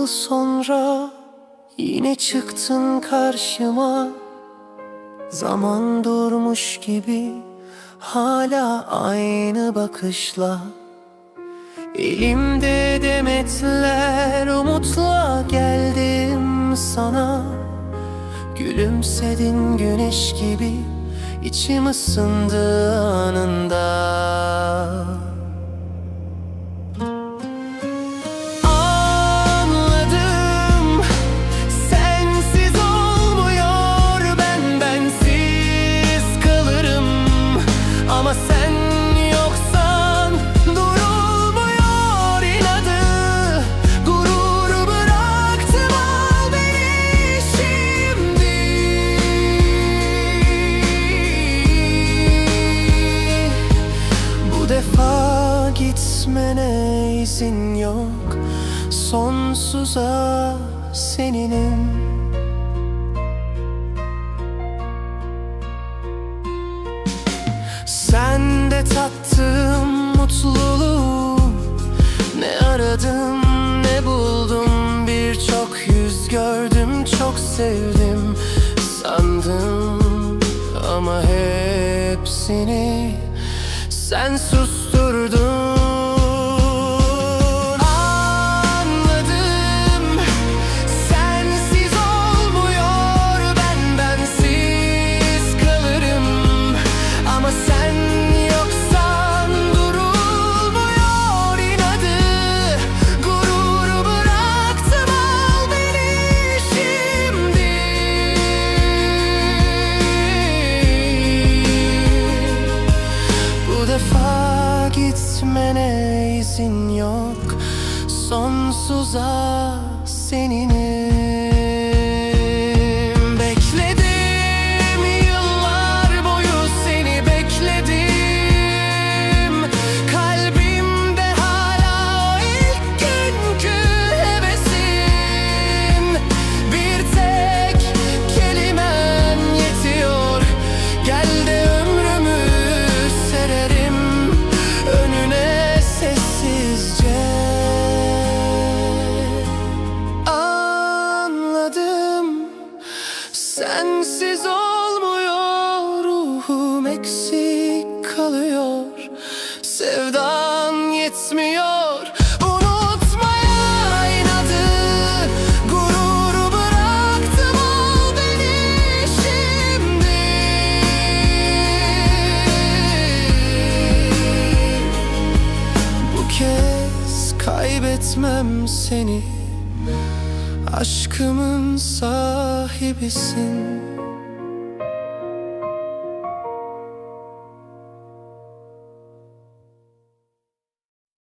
yıl sonra yine çıktın karşıma. Zaman durmuş gibi hala aynı bakışla. Elimde demetler umutla geldim sana. Gülümsedin güneş gibi, içim ısındı anında. Anladım, sensiz olmuyor, ben bensiz kalırım. Ama sen yoksan durulmuyor inadı. Gururu bıraktım, al beni şimdi. Bu defa gitmene izin yok, sonsuza seninim. Sen de tattım mutluluğu, ne aradım ne buldum. Birçok yüz gördüm, çok sevdim sandım. Ama hepsini sen susturdun. Anladım, sensiz olmuyor, ben bensiz kalırım. Ama sen yoksan durulmuyor inadı. Gururu bıraktım, al beni şimdi. Bu defa gitmene izin yok, sonsuza seninim. Bekledim yıllar boyu, seni bekledim. Kalbimde hala o ilk günkü hevesin. Bir tek kelimen yetiyor, gel de ömrümü sererim önüne sessizce. Anladım, sensiz olmuyor, ruhum eksik kalıyor. Sevdan yetmiyor, unutmaya inadı. Gururu bıraktım, al beni şimdi. Bu kez kaybetmem seni, aşkımın sahibisin.